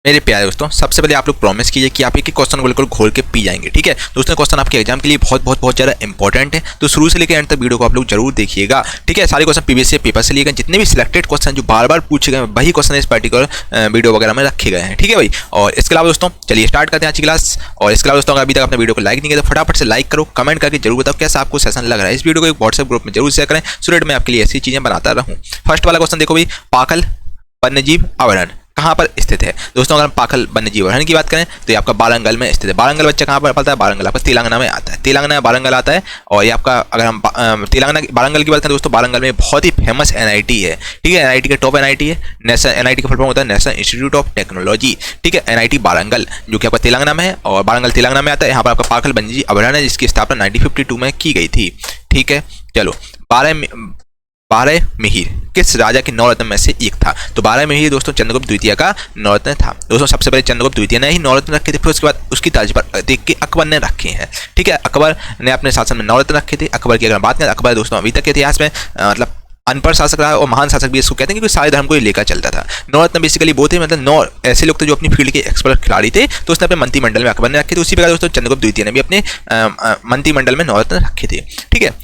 मेरे प्यारे दोस्तों, सबसे पहले आप लोग प्रॉमिस कीजिए कि आप एक क्वेश्चन को बिल्कुल घोल के पी जाएंगे। ठीक है दोस्तों, क्वेश्चन आपके एग्जाम के लिए बहुत ज़्यादा इंपॉर्टेंट है, तो शुरू से लेकर एंड तक वीडियो को आप लोग जरूर देखिएगा। ठीक है, सारे क्वेश्चन पीवीएससी पेपर से लिए गए, जितने भी सिलेक्टेड क्वेश्चन जो बार बार पूछे गए वही क्वेश्चन इस पर्टिकुलर वीडियो वगैरह में रखे गए हैं। ठीक है भाई, और इसके अलावा दोस्तों चलिए स्टार्ट करते हैं आज की क्लास। और इसके अलावा दोस्तों अगर अभी तक अपने वीडियो को लाइक नहीं किया तो फटाफट से लाइक करो, कमेंट करके जरूर बताओ कैसा आपको सेशन लग रहा है। इस वीडियो को एक व्हाट्सएप ग्रुप में जरूर शेयर करें, सो दैट मैं आपके लिए ऐसी चीजें बनाता रहूँ। फर्स्ट वाला क्वेश्चन देखो भाई, पाखल वन्यजीव अभयारण्य कहाँ पर स्थित है। दोस्तों अगर हम पाखल वन्यजीव अभयारण्य की बात करें तो ये आपका वारंगल में स्थित है। वारंगल बच्चा कहाँ पर पड़ता है? वारंगल आपका तेलंगाना में आता है, तेलंगाना में वारंगल आता है। और ये आपका अगर हम तेलंगाना वारंगल की बात करें दोस्तों, वारंगल में बहुत ही फेमस एनआईटी है। ठीक है, एनआईटी का टॉप एनआईटी है, नेशनल एनआईटी का फुल फॉर्म होता है नेशनल इंस्टीट्यूट ऑफ टेक्नोलॉजी। ठीक है, एनआईटी वारंगल जो कि आपका तेलंगाना में है, और वारंगल तेलंगाना में आता है। यहाँ पर आपका पाखल वन्यजीव अभयारण्य जिसकी स्थापना 1952 में की गई थी। ठीक है, चलो बारहमिहिर किस राजा के 9 रत्न में से एक था? तो बारहमिहिर दोस्तों चंद्रगुप्त द्वितीय का 9 रत्न था। दोस्तों सबसे पहले चंद्रगुप्त द्वितीय ने ही 9 रत्न रखे थे, फिर उसके बाद उसकी तर्ज पर देख के अकबर ने रखे हैं। ठीक है, अकबर ने अपने शासन में 9 रत्न रखे थे। अकबर की अगर बात करें, अकबर दोस्तों अभी तक के इतिहास में मतलब अनपढ़ शासक रहा और महान शासक भी इसको कहते हैं, क्योंकि सारे धर्म को ये लेकर चलता था। 9 रत्न बेसिकली वो थे, मतलब 9 ऐसे लोग थे जो अपनी फील्ड के एक्सपर्ट खिलाड़ी थे, तो उसने अपने मंत्रिमंडल में अकबर ने रखे थे। उसी प्रकार दोस्तों चंद्रगुप्त द्वितीय ने भी अपने मंत्रिमंडल में 9 रत्न रखे थे। ठीक है,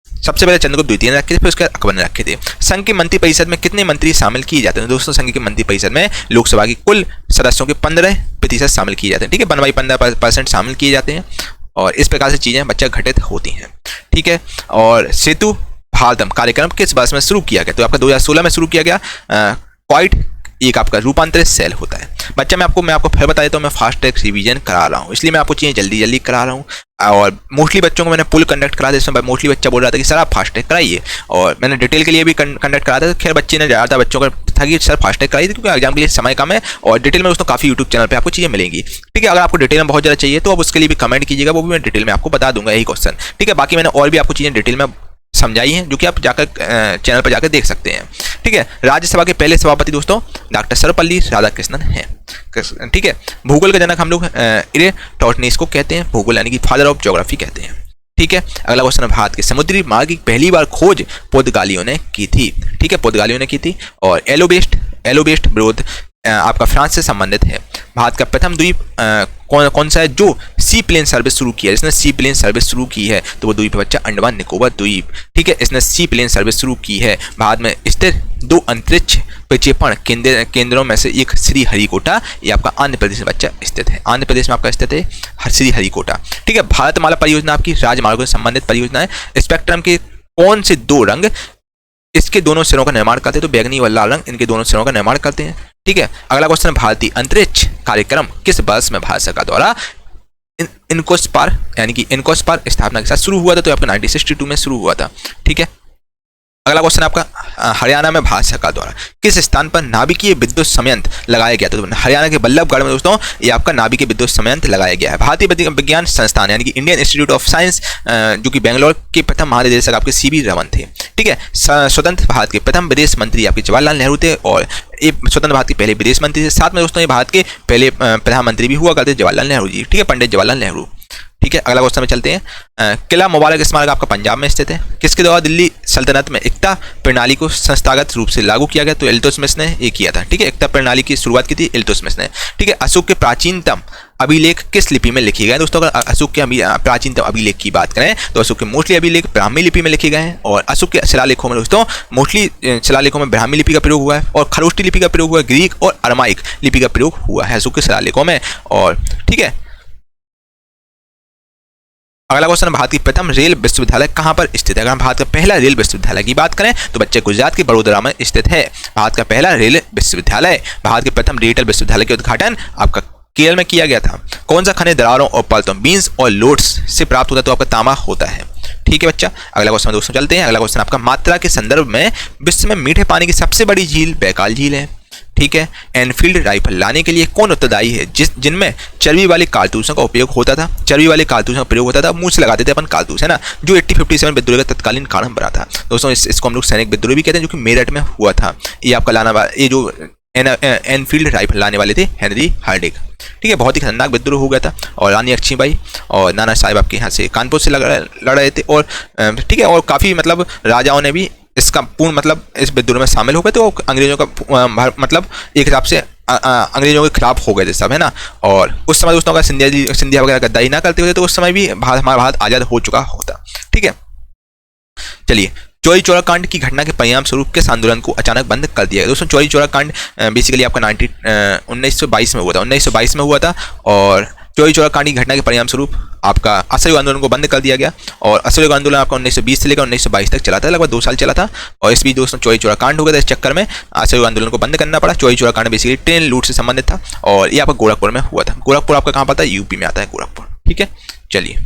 सबसे पहले चंद्रगुप्त द्वितीय ने रखे थे, फिर उसके बाद अकबर ने रखे थे। संघ की मंत्री परिषद में कितने मंत्री शामिल किए जाते हैं? दोस्तों संघ की मंत्री परिषद में लोकसभा की कुल सदस्यों के 15% शामिल किए जाते हैं। ठीक है, 15% शामिल किए जाते हैं, और इस प्रकार से चीजें बच्चा घटित होती हैं। ठीक है, और सेतु भारतम कार्यक्रम किस वर्ष में शुरू किया गया? तो आपका 2016 में शुरू किया गया। क्वाइट एक आपका रूपांतरित सेल होता है। बच्चा मैं आपको फिर बता देता हूँ, मैं फास्ट ट्रैक रिवीजन करा रहा हूँ, इसलिए मैं आपको चीज़ें जल्दी करा रहा हूँ। और मोस्टली बच्चों को मैंने पुल कंडक्ट करा दिया, इसमें मोस्टली बच्चा बोल रहा था कि सर आप फास्ट ट्रैक कराइए, और मैंने डिटेल के लिए भी कंडक्ट करा था। खैर बच्चे ने ज़्यादातर बच्चों का था कि सर फास्ट ट्रैक कराइए, क्योंकि एग्जाम के लिए समय कम है, और डिटेल में दोस्तों काफ़ी यूट्यूब चैनल पर आपको चीज़ें मिलेंगी। ठीक है, अगर आपको डिटेल में बहुत ज़्यादा चाहिए तो आप उसके लिए भी कमेंट कीजिएगा, वो भी मैं डिटेल में आपको बता दूंगा यही क्वेश्चन। ठीक है, बाकी मैंने और भी आपको चीज़ें डिटेल में समझाई हैं, जो कि आप जाकर चैनल पर जाकर देख सकते हैं। ठीक है, राज्यसभा के पहले सभापति दोस्तों डॉक्टर सर्वपल्ली राधाकृष्णन हैं। ठीक है, भूगोल का जनक हम लोग इरेटोथनीस को कहते हैं, भूगोल यानी कि फादर ऑफ ज्योग्राफी कहते हैं। ठीक है, अगला क्वेश्चन है, भारत के समुद्री मार्ग की पहली बार खोज पुर्तगालियों ने की थी। ठीक है, पुर्तगालियों ने की थी। और एलोबेस्ट विरोध आपका फ्रांस से संबंधित है। भारत का प्रथम द्वीप कौन सा है जो सी प्लेन सर्विस शुरू किया है? इसने सी प्लेन सर्विस शुरू की है, तो वो द्वीप है बच्चा अंडमान निकोबार द्वीप। ठीक है, इसने सी प्लेन सर्विस शुरू की है। भारत में स्थित 2 अंतरिक्ष प्रक्षेपण केंद्रों में से एक श्रीहरिकोटा, ये आपका आंध्र प्रदेश में बच्चा स्थित है। आंध्र प्रदेश में आपका स्थित है श्रीहरिकोटा। ठीक है, भारतमाला परियोजना आपकी राजमार्गों से संबंधित परियोजना है। स्पेक्ट्रम के कौन से 2 रंग इसके दोनों सिरों का निर्माण करते हैं? तो बैगनी व लाल रंग इनके दोनों सिरों का निर्माण करते हैं। ठीक है, अगला क्वेश्चन है, भारतीय अंतरिक्ष कार्यक्रम किस वर्ष में भारत सरकार द्वारा इनकोस्पार यानी कि इनकोस्पार स्थापना के साथ शुरू हुआ था? तो आपका 1962 में शुरू हुआ था। ठीक है, अगला क्वेश्चन आपका, हरियाणा में भारत सरकार द्वारा किस स्थान पर नाभिकीय विद्युत संयंत्र लगाया गया? तो हरियाणा के बल्लभगढ़ में दोस्तों ये आपका नाभिकीय विद्युत संयंत्र लगाया गया है। भारतीय विज्ञान संस्थान यानी कि इंडियन इंस्टीट्यूट ऑफ साइंस जो कि बेंगलोर के प्रथम महानिदेशक आपके सीवी रमन थे। ठीक है, स्वतंत्र भारत के प्रथम विदेश मंत्री आपके जवाहरलाल नेहरू थे, और ये स्वतंत्र भारत के पहले विदेश मंत्री थे। साथ में दोस्तों ये भारत के पहले प्रधानमंत्री भी हुआ करते जवाहरलाल नेहरू जी। ठीक है, पंडित जवाहरलाल नेहरू। ठीक है, अगला क्वेश्चन में चलते हैं, किला मुबारक स्मारक आपका पंजाब में स्थित है। किसके द्वारा दिल्ली सल्तनत में एकता प्रणाली को संस्थागत रूप से लागू किया गया? तो इल्तुतमिश ने ये किया था। ठीक है, एकता प्रणाली की शुरुआत की थी इल्तुतमिश ने। ठीक है, अशोक के प्राचीनतम अभिलेख किस लिपि में लिखे गए? दोस्तों अगर अशोक के प्राचीनतम अभिलेख की बात करें तो अशोक के मोस्टली अभिलेख ब्राह्मी लिपि में लिखे गए हैं, और अशोक के शिलालेखों में दोस्तों मोस्टली शिलालेखों में ब्राह्मी लिपि का प्रयोग हुआ है, और खरोष्टी लिपि का प्रयोग हुआ है, ग्रीक और अरमाइक लिपि का प्रयोग हुआ है अशोक के शिलालेखों में। और ठीक है, अगला क्वेश्चन, भारत की प्रथम रेल विश्वविद्यालय कहाँ पर स्थित है? अगर हम भारत का पहला रेल विश्वविद्यालय की बात करें तो बच्चे गुजरात के बड़ोदरा में स्थित है। भारत का पहला रेल विश्वविद्यालय, भारत के प्रथम रेल विश्वविद्यालय के उद्घाटन आपका केरल में किया गया था। कौन सा खनिज दरारों और पलटों बीन्स और लोट्स से प्राप्त होता है? तो आपका तांबा होता है। ठीक है बच्चा, अगला क्वेश्चन दोस्तों चलते हैं। अगला क्वेश्चन आपका, मात्रा के संदर्भ में विश्व में मीठे पानी की सबसे बड़ी झील बैकाल झील है। ठीक है, एनफील्ड राइफल लाने के लिए कौन उत्तरदायी है जिनमें चर्बी वाले कारतूसों का उपयोग होता था? चर्बी वाले कारतूसों का प्रयोग होता था, मुंह से लगाते थे अपन कारतूस, है ना, जो 1857 विद्रोह का तत्कालीन कारण बना था। दोस्तों इसको हम लोग सैनिक विद्रोह भी कहते हैं, जो कि मेरठ में हुआ था। ये आपका ये जो एनफील्ड राइफल लाने वाले थे हेनरी हार्डिंग। ठीक है, बहुत ही खतरनाक विद्रोह हो गया था, और रानी लक्ष्मीबाई और नाना साहेब आपके यहाँ से कानपुर से लड़ रहे थे, और ठीक है, और काफ़ी मतलब राजाओं ने भी इसका पूर्ण मतलब इस विद्रोह में शामिल हो गए, तो अंग्रेजों का मतलब एक हिसाब से अंग्रेजों के खिलाफ हो गए थे सब, है ना। और उस समय दोस्तों अगर सिंधिया वगैरह गद्दारी ना करते होते तो उस समय भी हमारा भारत आज़ाद हो चुका होता। ठीक है, चलिए चौरी चौरा कांड की घटना के परिणाम स्वरूप किस आंदोलन को अचानक बंद कर दिया गया। दोस्तों चौरी चौरा कांड बेसिकली आपका 1922 में हुआ था, 1922 में हुआ था। और चौरी चौरा कांड की घटना के परिणाम स्वरूप आपका असहयोग आंदोलन को बंद कर दिया गया। और असहयोग आंदोलन आपका 1920 से लेकर 1922 तक चला था, लगभग 2 साल चला था। और इस बीच दोस्तों चौरी चौरा कांड हो गया था, इस चक्कर में असहयोग आंदोलन को बंद करना पड़ा। चौरी चौरा कांड बेसिकली ट्रेन लूट से संबंधित था और ये आपका गोरखपुर में हुआ था। गोरखपुर आपका कहाँ पड़ता है, यूपी में आता है गोरखपुर। ठीक है, चलिए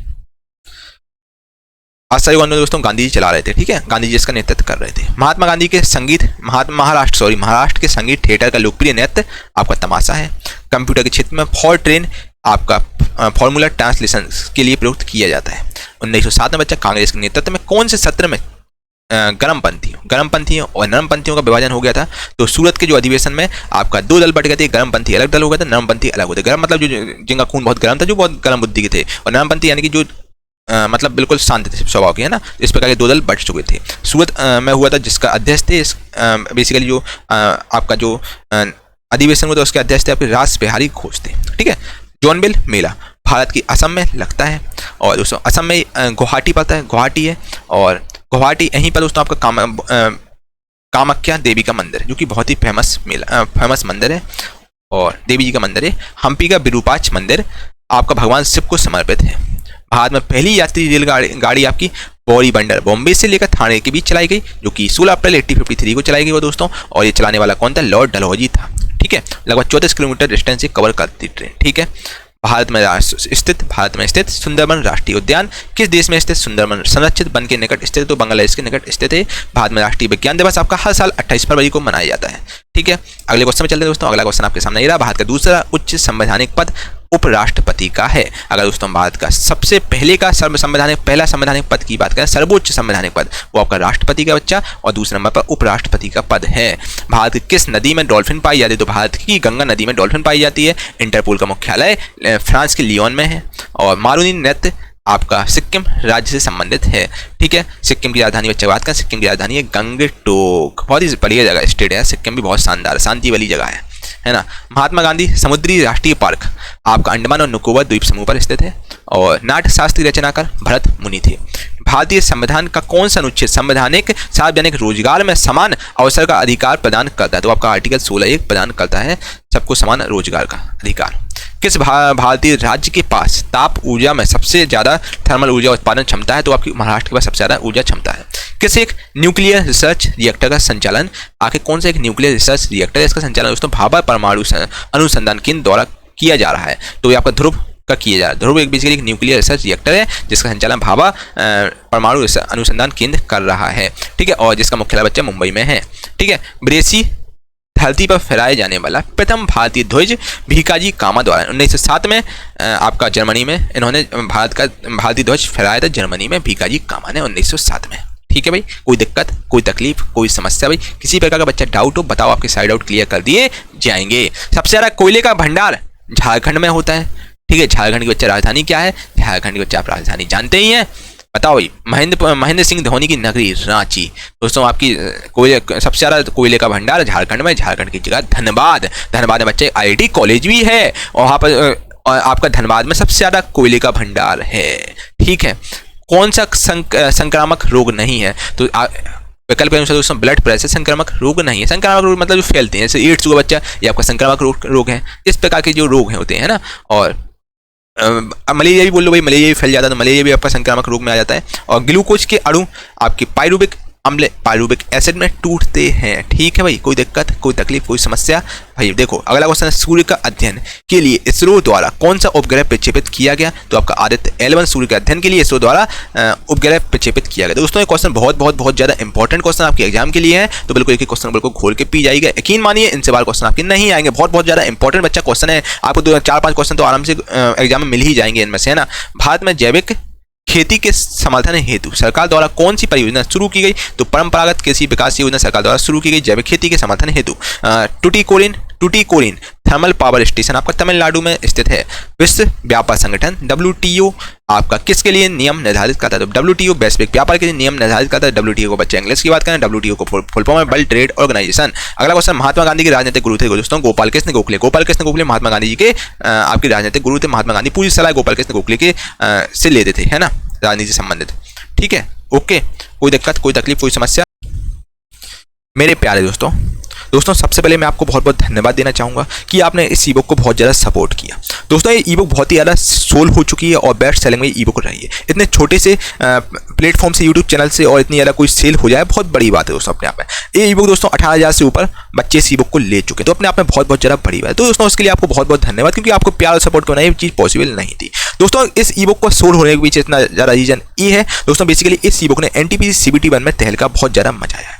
असहयोग आंदोलन दोस्तों गांधी जी चला रहे थे। ठीक है, गांधी जी इसका नेतृत्व कर रहे थे। महात्मा गांधी के संगीत महाराष्ट्र के संगीत थिएटर का लोकप्रिय नृत्य आपका तमाशा है। कंप्यूटर के क्षेत्र में फॉरट्रेन आपका फॉर्मूला ट्रांसलेशन के लिए प्रयुक्त किया जाता है। 1907 में बच्चा कांग्रेस के नेतृत्व में कौन से सत्र में गर्मपंथियों और नरमपंथियों का विभाजन हो गया था। तो सूरत के जो अधिवेशन में आपका 2 दल बट गए थे, गर्मपंथी अलग दल हो गए थे, नरमपंथी अलग होते। गर्म मतलब जो जिनका खून बहुत गर्म था, जो बहुत गर्म बुद्धि के थे, और नरमपंथी यानी कि जो मतलब बिल्कुल शांत थे स्वभाव के, है ना। इस प्रकार के 2 दल बट चुके थे। सूरत में हुआ था, जिसका अध्यक्ष थे बेसिकली जो आपका जो अधिवेशन हुआ था उसके अध्यक्ष थे आपके रास बिहारी घोष थे। ठीक है, जॉनबिल मेला भारत की असम में लगता है। और दोस्तों असम में गुवाहाटी पड़ता है, गुवाहाटी है। और गुवाहाटी यहीं पर दोस्तों आपका कामाख्या देवी का मंदिर, जो कि बहुत ही फेमस मंदिर है और देवी जी का मंदिर है। हम्पी का विरूपाक्ष मंदिर आपका भगवान शिव को समर्पित है। भारत में पहली यात्री रेलगाड़ी आपकी बॉडी बंडर बॉम्बे से लेकर थाने के बीच चलाई गई, जो कि 16 अप्रैल 1853 को चलाई गई वो दोस्तों। और ये चलाने वाला कौन था, लॉर्ड डलहौजी था। ठीक है, लगभग 34 किलोमीटर डिस्टेंस से कवर करती ट्रेन। ठीक है, भारत में स्थित सुंदरबन राष्ट्रीय उद्यान किस देश में स्थित। सुंदरबन संरक्षित वन के निकट स्थित, तो बांग्लादेश के निकट स्थित है। भारत में राष्ट्रीय विज्ञान दिवस आपका हर साल 28 फरवरी को मनाया जाता है। ठीक है, अगले क्वेश्चन में चलते हैं दोस्तों। अगला क्वेश्चन आपके सामने ये रहा, भारत का दूसरा उच्च संवैधानिक पद उपराष्ट्रपति का है। अगर दोस्तों भारत का सबसे पहला संवैधानिक पद की बात करें, सर्वोच्च संवैधानिक पद, वो आपका राष्ट्रपति का बच्चा और दूसरे नंबर पर उपराष्ट्रपति का पद है। भारत की किस नदी में डॉल्फिन पाई जाती है। तो भारत की गंगा नदी में डॉल्फिन पाई जाती है। इंटरपोल का मुख्यालय फ्रांस के लियोन में है। और मारूनी नृत्य आपका सिक्किम राज्य से संबंधित है। ठीक है, सिक्किम की राजधानी बच्चे बात करें, सिक्किम की राजधानी है गंगटोक। बहुत ही बढ़िया जगह स्टेट है सिक्किम, भी बहुत शानदार शांति वाली जगह है ना। महात्मा गांधी समुद्री राष्ट्रीय पार्क आपका अंडमान और निकोबार द्वीप समूह पर स्थित है। और नाट्यशास्त्री रचनाकार भरत मुनि थे। भारतीय संविधान का कौन सा अनुच्छेद संवैधानिक सार्वजनिक रोजगार में समान अवसर का अधिकार प्रदान करता है। तो आपका आर्टिकल 16(1) प्रदान करता है सबको समान रोजगार का अधिकार। किस भारतीय राज्य के पास ताप ऊर्जा में सबसे ज़्यादा थर्मल ऊर्जा उत्पादन क्षमता है। तो आपकी महाराष्ट्र के पास सबसे ज़्यादा ऊर्जा क्षमता है। किस एक न्यूक्लियर रिसर्च रिएक्टर का संचालन, आखिर कौन सा एक न्यूक्लियर रिसर्च रिएक्टर है, इसका संचालन दोस्तों भाभा परमाणु अनुसंधान केंद्र द्वारा किया जा रहा है। तो ये आपका ध्रुव का किया जा रहा है। ध्रुव एक बेसिकली एक न्यूक्लियर रिसर्च रिएक्टर है जिसका संचालन भाभा परमाणु अनुसंधान केंद्र कर रहा है। ठीक है, और जिसका मुख्यालय बच्चा मुंबई में है। ठीक है, विदेशी धरती पर फहराए जाने वाला प्रथम भारतीय ध्वज भीकाजी कामा द्वारा 1907 में आपका जर्मनी में इन्होंने भारतीय ध्वज फहराया था। जर्मनी में भीकाजी कामा ने 1907 में। ठीक है भाई, कोई दिक्कत, कोई तकलीफ, कोई समस्या भाई, किसी प्रकार का बच्चा डाउट हो बताओ, आपके साइड आउट क्लियर कर दिए जाएंगे। सबसे ज़्यादा कोयले का भंडार झारखंड में होता है। ठीक है, झारखंड की बच्चा राजधानी क्या है, झारखंड की बच्चा आप राजधानी जानते ही हैं, बताओ भाई। महेंद्र सिंह धोनी की नगरी रांची दोस्तों, आपकी सबसे ज़्यादा कोयले का भंडार झारखंड में, झारखंड की जगह धनबाद में बच्चे IIT कॉलेज भी है और वहाँ पर आपका धनबाद में सबसे ज़्यादा कोयले का भंडार है। ठीक है, कौन सा संक्रामक रोग नहीं है। तो विकल्प के अनुसार दोस्तों ब्लड प्रेशर संक्रामक रोग नहीं है। संक्रामक रोग मतलब जो फैलते हैं, जैसे एड्स हुआ बच्चा, ये आपका संक्रामक रोग है। इस प्रकार के जो रोग होते हैं ना। और मलेरिया भी बोल लो भाई, मलेरिया भी फैल जाता है, तो मलेरिया भी आपका संक्रामक रोग में आ जाता है। और ग्लूकोज के अणु आपके पायरुविक अम्ल पायरुविक एसिड में टूटते हैं। ठीक है भाई, कोई दिक्कत, कोई तकलीफ, कोई समस्या भाई। देखो अगला क्वेश्चन है, सूर्य का अध्ययन के लिए इसरो द्वारा कौन सा उपग्रह प्रक्षेपित किया गया। तो आपका आदित्य L1 सूर्य के अध्ययन के लिए इसरो द्वारा उपग्रह प्रक्षेपित किया गया। दोस्तों ये क्वेश्चन बहुत ज़्यादा इंपॉर्टेंट क्वेश्चन आपके एग्जाम के लिए है, तो बिल्कुल एक क्वेश्चन बिल्कुल खोल के पी जाएगा। यकीन मानिए इनसे बार क्वेश्चन आपके नहीं आएंगे। बहुत ज़्यादा इंपॉर्टेंट बच्चा क्वेश्चन है, आपको 4-5 क्वेश्चन तो आराम से एग्जाम में मिल ही जाएंगे इनमें से, है ना। भारत में जैविक खेती के समर्थन हेतु सरकार द्वारा कौन सी परियोजना शुरू की गई। तो परंपरागत कृषि विकास योजना सरकार द्वारा शुरू की गई जैविक खेती के समर्थन हेतु। टुटीकोरिन थर्मल पावर स्टेशन आपका तमिलनाडु में स्थित है। विश्व व्यापार संगठन WTO आपका किसके लिए नियम निर्धारित करता है? तो WTO वैश्विक व्यापार के लिए नियम निर्धारित करता है। WTO को बच्चे इंग्लिश की बात करें, WTO को फुल फॉर्म है वर्ल्ड ट्रेड ऑर्गेनाइजेशन। अगला क्वेश्चन, महात्मा गांधी के राजनीतिक गुरु थे दोस्तों गोपाल कृष्ण गोखले। गोपाल कृष्ण गोखले महात्मा गांधी जी के आपके राजनीतिक गुरु थे। महात्मा गांधी पूरी सलाह गोपाल कृष्ण गोखले के से लेते थे, है ना, राजनीति से संबंधित। ठीक है, ओके, कोई दिक्कत, कोई तकलीफ, कोई समस्या? मेरे प्यारे दोस्तों सबसे पहले मैं आपको बहुत बहुत धन्यवाद देना चाहूँगा कि आपने इस ई बुक को बहुत ज़्यादा सपोर्ट किया। दोस्तों ये ई बुक बहुत ही ज़्यादा सोल हो चुकी है और बेस्ट सेलिंग में ई बुक रही है। इतने छोटे से प्लेटफॉर्म से, यूट्यूब चैनल से, और इतनी ज़्यादा कोई सेल हो जाए बहुत बड़ी बात है दोस्तों अपने आप में। ये ई बुक दोस्तों 18,000 से ऊपर बच्चे इस ई बुक को ले चुके हैं, तो अपने आप में बहुत बहुत ज़्यादा बड़ी बात है। तो दोस्तों उसके लिए आपको बहुत बहुत धन्यवाद, क्योंकि आपको प्यार और सपोर्ट करना ये चीज़ पॉसिबल नहीं थी। दोस्तों इस ई बुक को सोल होने के पीछे इतना ज़्यादा रीजन ये है दोस्तों, बेसिकली इस ई बुक ने NTPC CBT 1 में तहलका बहुत ज़्यादा मचाया है।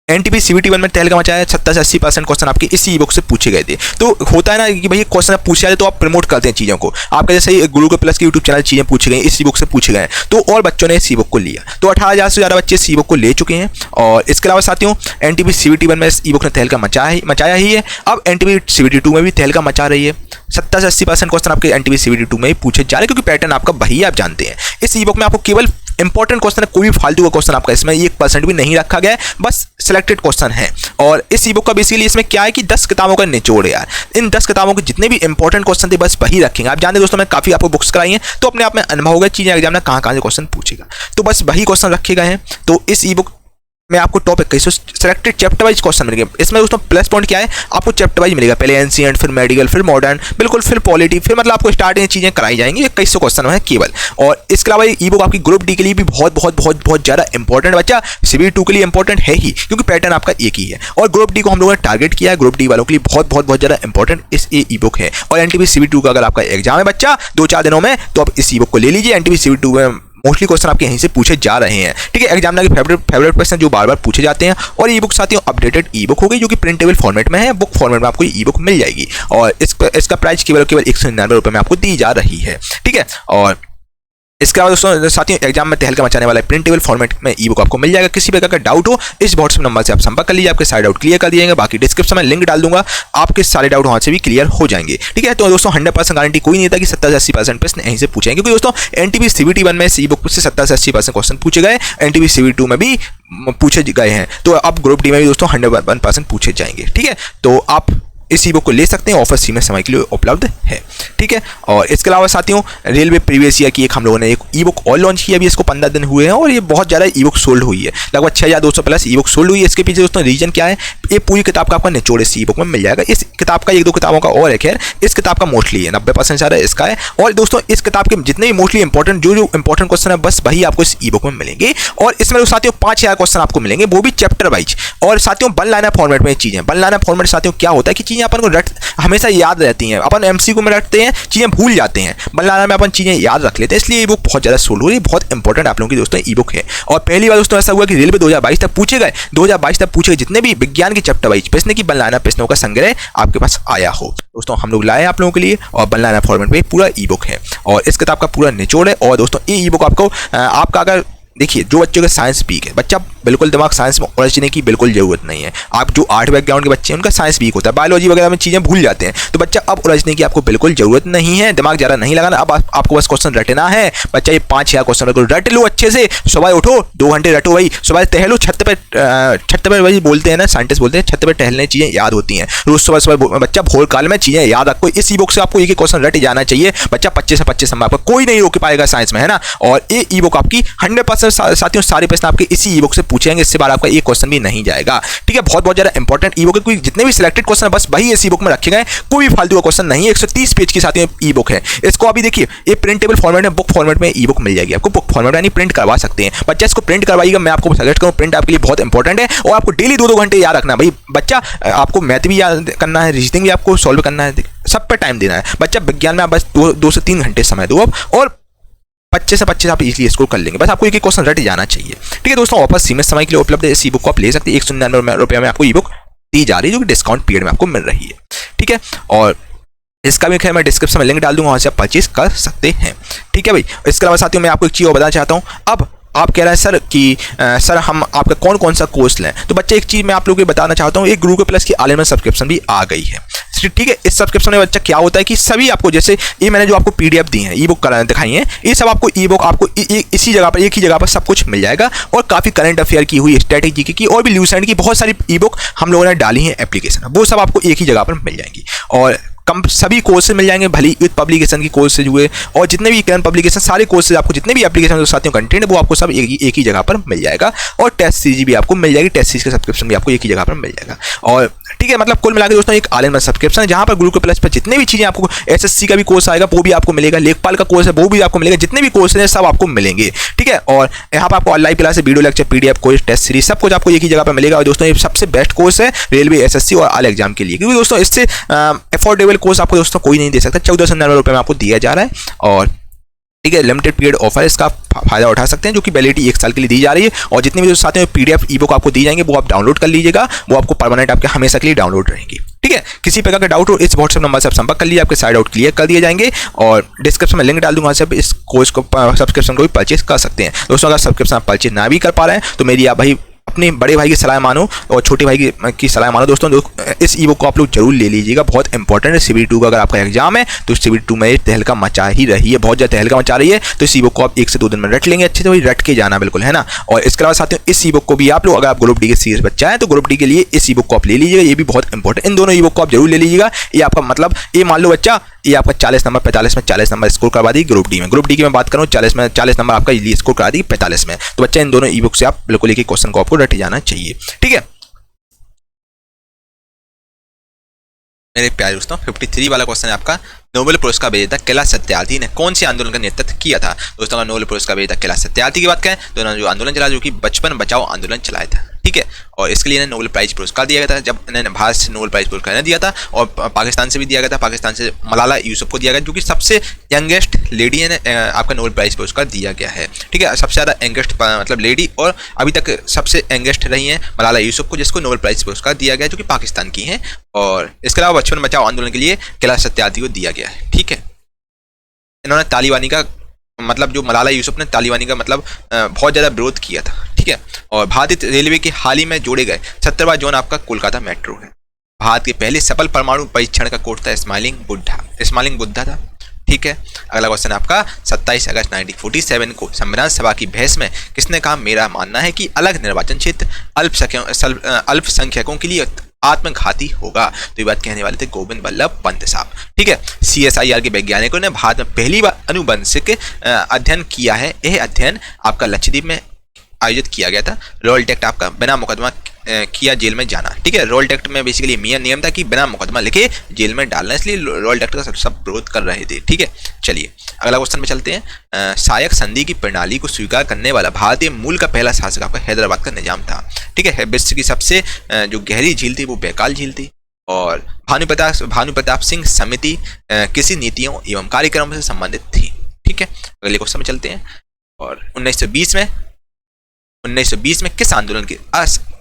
NTPC CBT 1 में तहलका मचाया है। 70 से 80% क्वेश्चन आपके इसी ई बुक से पूछे गए थे। तो होता है ना कि भाई क्वेश्चन आप पूछे जाते तो आप प्रमोट करते हैं चीज़ों को। आपका जैसे ही गुरु के प्लस के यूट्यूब चैनल चीज़ें पूछी गई इस ई बुक से पूछे गए, तो और बच्चों ने इस ई बुक को लिया। तो 18,000 से ज़्यादा बच्चे इस ई बुक को ले चुके हैं। और इसके अलावा साथियों NTPC CBT 1 में इस ई बुक ने तहलका मचाया ही है। अब NTPC CBT 2 में भी तहलका मचा रही है। 70 से 80% क्वेश्चन आपके NTPC CBT 2 में ही पूछे जा रहे हैं, क्योंकि पैटर्न आपका वही आप जानते हैं। इस ई बुक में आपको केवल इंपॉर्टेंट क्वेश्चन है, कोई भी फालतू का क्वेश्चन आपका इसमें 1% भी नहीं रखा गया है, बस सिलेक्टेड क्वेश्चन है। और इस ई बुक का बेसिकली इसमें क्या है कि 10 किताबों का निचोड़ है यार। इन 10 किताबों के जितने भी इंपॉर्टेंट क्वेश्चन थे बस वही रखेंगे। आप जानते दोस्तों मैं काफ़ी आपको बुक्स कराई हैं, तो अपने आप में अनुभव होगा चीज़ें एग्जाम में कहाँ से क्वेश्चन पूछेगा, तो बस वही क्वेश्चन रखे गए हैं। तो इस ई बुक में आपको टॉपिक कैसे सिलेक्टेड चैप्टर वाइज क्वेश्चन मिलेंगे। इसमें दोस्तों प्लस पॉइंट क्या है, आपको चैप्टर वाइज मिलेगा। पहले एंशिएंट, फिर मेडिकल, फिर मॉडर्न, बिल्कुल, फिर पॉलिटी, फिर मतलब आपको स्टार्टिंग चीज़ें कराई जाएंगी। 2100 क्वेश्चन है केवल। और इसके अलावा ई बुक आपकी ग्रुप डी के लिए भी बहुत बहुत बहुत बहुत ज़्यादा इंपॉर्टेंट, बच्चा CBT 2 के लिए इंपॉर्टेंट है ही, क्योंकि पैटर्न आपका एक ही है। और ग्रुप डी को हम लोगों ने टारगेट किया है। ग्रुप डी वालों के लिए बहुत बहुत बहुत ज़्यादा इंपॉर्टेंट इस ई बुक है। और NTPC CBT 2 का अगर आपका एग्जाम है बच्चा 2-4 दिनों में, तो आप इस ई बुक को ले लीजिए। NTPC CBT 2 में मोस्टली क्वेश्चन आपके यहीं से पूछे जा रहे हैं। ठीक है, एग्जामिनर के फेवरेट क्वेश्चन जो बार बार पूछे जाते हैं। और ई बुक साथियों अपडेटेड ई बुक होगी, जो कि प्रिंटेबल फॉर्मेट में है। बुक फॉर्मेट में आपको ई बुक मिल जाएगी। और इसका प्राइस केवल 199 रुपये में आपको दी जा रही है। ठीक है, और इसके अलावा दोस्तों साथियों एग्जाम में तहलका मचाने वाला प्रिंटेबल फॉर्मेट में ई बुक आपको मिल जाएगा। किसी प्रकार का डाउट हो इस व्हाट्सएप नंबर से आप संपर्क कर लीजिए, आपके सारे डाउट क्लियर कर दिएंगे। बाकी डिस्क्रिप्शन में लिंक डाल दूंगा, आपके सारे डाउट वहाँ से भी क्लियर हो जाएंगे। ठीक है, तो दोस्तों 100% गारंटी कोई नहीं था कि 70 से 80% प्रश्न यहीं से पूछेंगे, क्योंकि दोस्तों NTPC CBT 1 में इस ई बुक से 70 से 80% क्वेश्चन पूछे गए। NTPC CBT 2 में भी पूछे गए हैं, तो अब ग्रुप डी में भी दोस्तों 100% पूछे जाएंगे। ठीक है, तो आप इस ई बुक को ले सकते हैं, ऑफर सीमित समय के लिए उपलब्ध है। ठीक है, और इसके अलावा साथियों रेलवे प्रीवियस ईयर की एक हम लोगों ने एक ई बुक और लॉन्च की, अभी इसको 15 दिन हुए हैं और ये बहुत ज़्यादा ई बुक सोल्ड हुई है। लगभग 6200 प्लस ई बुक सोल्ड हुई है। इसके पीछे दोस्तों रीजन क्या है, ये पूरी किताब का आपका निचोड़ इस ई बुक में मिल जाएगा। इस किताब का 1-2 किताबों का और है, खैर इस किताब का मोस्टली है 90% सारा इसका है। और दोस्तों इस किताब के जितने भी मोस्टली इंपॉर्टेंट जो इंपॉर्टेंट क्वेश्चन है बस वही आपको इस ई बुक में मिलेंगे। और इसमें साथियों 5000 क्वेश्चन आपको मिलेंगे, वो भी चैप्टर वाइज। और साथियों वन लाइनर फॉर्मेट में चीज़ें, वन लाइनर फॉर्मेट साथियों क्या होता है कि चीज़ें अपन को हमेशा याद रहती हैं। अपन MCQ में रखते हैं, चीज़ें भूल जाते हैं, वन लाइनर में अपन चीज़ें याद रख लेते हैं। इसलिए ये बुक बहुत ज़्यादा सोल्ड हो रही है, बहुत इंपॉर्टेंट आप लोगों की दोस्तों ई बुक है। और पहली बार दोस्तों ऐसा हुआ कि रेलवे 2022 तक पूछे गए, 2022 तक पूछे गए जितने भी विज्ञान के चैप्टर वाइज प्रश्न की वन लाइनर प्रश्नों का संग्रह आपके पास आया हो, दोस्तों हम लोग लाए आप लोगों के लिए। और वन लाइनर फॉर्मेट में पूरा ई बुक है और इस किताब का पूरा निचोड़ है। और दोस्तों ये ई बुक आपको आपका अगर देखिए जो बच्चों के साइंस वीक है, बच्चा बिल्कुल दिमाग साइंस में उलझने की बिल्कुल जरूरत नहीं है। आप जो 8 बैकग्राउंड के बच्चे हैं उनका साइंस वीक होता है, बायोलॉजी वगैरह में चीज़ें भूल जाते हैं, तो बच्चा अब उलझने की आपको बिल्कुल जरूरत नहीं है, दिमाग ज़्यादा नहीं लगाना। अब आपको बस क्वेश्चन रटना है बच्चा। ये 5-6 क्वेश्चन रट लो अच्छे से, सुबह उठो 2 घंटे रटो, भाई सुबह टहलो छत पर वही बोलते हैं ना साइंटिस्ट बोलते हैं छत पर टहलने चीज़ें याद होती हैं। रोज सुबह सुबह बच्चा भोर काल में चीज़ें याद रखो। इस ई बुक से आपको एक क्वेश्चन रट जाना चाहिए बच्चा। 25 से 25 नंबर आपका कोई नहीं रोक पाएगा साइंस में, है ना। और ये ई बुक आपकी 100% साथियों सारे प्रश्न आपके इसी ई बुक से पूछेंगे, इससे बार आपका एक क्वेश्चन भी नहीं जाएगा। ठीक है, बहुत बहुत ज्यादा इंपॉर्टेंट ई बुक है। कोई जितने भी सिलेक्टेड क्वेश्चन है बस वही इस ई बुक में रखे गए, कोई भी फालतू का क्वेश्चन नहीं है। 130 पेज की साथियों ई बुक है। इसको अभी देखिए ये प्रिंटेबल फॉर्मेट में बुक फॉर्मेट में ई बुक मिल जाएगी आपको। बुक फॉर्मेट यानी प्रिंट करवा सकते हैं बच्चा, इसको प्रिंट करवाइएगा। मैं आपको सजेस्ट करूँ, प्रिंट आपके लिए बहुत इंपॉर्टेंट है। और आपको डेली 2-2 घंटे याद रखना है भाई बच्चा। आपको मैथ भी याद करना है, रीजनिंग भी आपको सॉल्व करना है, सब पर टाइम देना है बच्चा। विज्ञान में आप बस 2 से 3 घंटे समय दो अब, और 25 से 25 आप इजीली स्कोर कर लेंगे। बस आपको एक क्वेश्चन रट जाना चाहिए। ठीक है दोस्तों, ऑफर सीमित समय के लिए उपलब्ध है। इस ई बुक को आप ले सकते हैं। 199 रुपये में आपको ई बुक दी जा रही है, जो कि डिस्काउंट पीरियड में आपको मिल रही है। ठीक है, और इसका भी खैर मैं डिस्क्रिप्शन में लिंक डाल दूंगा, वहाँ से आप परचेज कर सकते हैं। ठीक है भाई, इसके अलावा साथियों मैं आपको एक चीज़ और बताना चाहता हूँ। अब आप कह रहे हैं सर कि सर हम आपका कौन कौन सा कोर्स लें, तो बच्चे एक चीज़ मैं आप लोगों को बताना चाहता हूँ। एक गुरु के प्लस की ऑनलाइन सब्सक्रिप्शन भी आ गई है। ठीक है। इस सब्सक्रिप्शन में बच्चा क्या होता है कि सभी आपको, जैसे ये मैंने जो आपको पीडीएफ दी है, ई बुक दिखाई है, ये सब आपको ई बुक आपको इसी जगह पर, एक ही जगह पर सब कुछ मिल जाएगा। और काफ़ी करंट अफेयर की हुई, स्ट्रेटेजी की और भी ल्यूसेंट की बहुत सारी ई बुक हम लोगों ने डाली है एप्लीकेशन, वो सब आपको एक ही जगह पर मिल जाएंगी। और सभी कोर्सेज मिल जाएंगे, भली विद पब्लिकेशन की कोर्सेज हुए और जितने भी करंट पब्लिकेशन, सारे कोर्सेज आपको, जितने भी एप्लीकेशन साथियों कंटेंट वो आपको सब एक ही जगह पर मिल जाएगा। और टेस्ट सीरीज भी आपको मिल जाएगी, टेस्ट सीरीज का सब्सक्रिप्शन भी आपको एक ही जगह पर मिल जाएगा। और ठीक है, मतलब कुल मिलाकर दोस्तों एक ऑल इन वन सब्सक्रिप्शन है, जहां पर गुरुकुल प्लस पर जितने भी चीजें आपको, एसएससी का भी कोर्स आएगा वो भी आपको मिलेगा, लेखपाल का कोर्स है वो भी आपको मिलेगा, जितने भी कोर्स हैं सब आपको मिलेंगे। ठीक है, और यहाँ पर आपको live class, video lecture, PDF course, test series सब कुछ आपको एक ही जगह पर मिलेगा। और दोस्तों ये सबसे बेस्ट कोर्स है रेलवे, एसएससी और ऑल एग्जाम के लिए, क्योंकि दोस्तों इससे अफोर्डेबल कोर्स आपको दोस्तों कोई नहीं दे सकता। 1499 रुपये में आपको दिया जा रहा है। और ठीक है, लिमिटेड पीरियड ऑफर, इसका फायदा उठा सकते हैं, जो कि वैलिडिटी 1 साल के लिए दी जा रही है। और जितने भी जो साथ में पीडीएफ ई बुक आपको दी जाएंगे वो आप डाउनलोड कर लीजिएगा, वो आपको परमानेंट आपके हमेशा के लिए डाउनलोड रहेंगी। ठीक है, किसी प्रकार का डाउट हो इस व्हाट्सएप नंबर से आप संपर्क कर लीजिए, आपके सारे डाउट क्लियर कर दिए जाएंगे। और डिस्क्रिप्शन में लिंक डाल दूंगा, आप इस कोर्स को, सब्सक्रिप्शन को भी परचेज कर सकते हैं। दोस्तों अगर सब्सक्रिप्शन आप परचेज ना भी कर पा रहे हैं तो मेरी आप भाई अपने बड़े भाई की सलाह मानो और छोटे भाई की सलाह मानो। दोस्तों इस ई बुक को आप लोग जरूर ले लीजिएगा, बहुत इंपॉर्टेंट है। CBT 2 का अगर आपका एग्जाम है तो CBT 2 में तहलका मचा ही रही है, बहुत ज़्यादा तहलका मचा रही है। तो इस ई बुक को आप 1 से 2 दिन में रट लेंगे, अच्छे से वही रट के जाना बिल्कुल, है ना। और इसके अलावा साथियों इस ई बुक को भी आप लोग, अगर आप ग्रुप डी के सीरियस बच्चा है तो ग्रुप डी के लिए इस ई बुक को आप ले लीजिएगा, ये भी बहुत इंपॉर्टेंट। इन दोनों ई बुक को आप जरूर ले लीजिएगा। ये आपका मतलब, ये मान लो बच्चा ये आपका 40 नंबर 45 में 40 नंबर स्कोर करवा दी ग्रुप डी में। ग्रुप डी की मैं बात करूँ 40 में 40 नंबर आपका ये स्कोर करा दी 45 में। तो बच्चा इन दोनों ई बुक से आप बिल्कुल एक ही क्वेश्चन को आपको रट जाना चाहिए। ठीक है मेरे प्यारे दोस्तों, 53 वाला क्वेश्चन है आपका, नोबेल पुरस्कार विजेता कैलाश सत्यार्थी ने कौन से आंदोलन का नेतृत्व किया था। दोस्तों अगर नोबेल पुरस्कार विजेता कैलाश सत्यार्थी की बात करें तो उन्होंने जो आंदोलन चलाया, जो कि बचपन बचाओ आंदोलन चलाया था। ठीक है, और इसके लिए इन्हें नोबेल प्राइज पुरस्कार दिया गया था, जब इन्हें भारत से नोबेल प्राइज पुरस्कार इन्हें दिया था। और पाकिस्तान से भी दिया गया था, पाकिस्तान से मलाला यूसुफ को दिया गया, जो कि सबसे यंगेस्ट लेडी है आपका नोबेल प्राइज पुरस्कार दिया गया है। ठीक है, सबसे ज़्यादा यंगेस्ट मतलब लेडी, और अभी तक सबसे यंगेस्ट रही है मलाला यूसुफ को, जिसको नोबेल प्राइज पुरस्कार दिया गया, जो कि पाकिस्तान की है। और इसके अलावा बचपन बचाओ आंदोलन के लिए कैलाश सत्यार्थी को दिया गया है। ठीक है, इन्होंने तालिबानी का मतलब, जो मलाला यूसुफ ने तालिबानी का मतलब बहुत ज़्यादा विरोध किया था। ठीक है, और भारतीय रेलवे के हाल ही में जोड़े गए 17वां जोन आपका कोलकाता मेट्रो है। भारत के पहले सफल परमाणु परीक्षण का कोड था स्माइलिंग बुद्धा था। ठीक है, अगला क्वेश्चन आपका 27 अगस्त 1947 को संविधान सभा की बहस में किसने कहा, मेरा मानना है कि अलग निर्वाचन क्षेत्र अल्पसंख्यकों के लिए आत्मघाती होगा। तो ये बात कहने वाले थे गोविंद वल्लभ पंत साहब। ठीक है, CSIR के वैज्ञानिकों ने भारत में पहली बार अनुवंशिक अध्ययन किया है। यह अध्ययन आपका लक्षद्वीप में आयोजित किया गया था। रोल टेक्ट आपका बिना मुकदमा किया जेल में जाना। ठीक है, रोल टेक्ट में बेसिकली नियम था कि बिना मुकदमा लिखे जेल में डालना, इसलिए रोल टेक्ट का सब विरोध कर रहे थे। ठीक है, चलिए अगला क्वेश्चन में चलते हैं। सहायक संधि की प्रणाली को स्वीकार करने वाला भारतीय मूल का पहला शासक आपका हैदराबाद का निजाम था। ठीक है, विश्व की सबसे जो गहरी झील थी वो बैकाल झील थी। और भानुप्रताप सिंह समिति किसी नीतियों एवं कार्यक्रमों से संबंधित थी। ठीक है, अगले क्वेश्चन में चलते हैं। और 1920 में किस आंदोलन के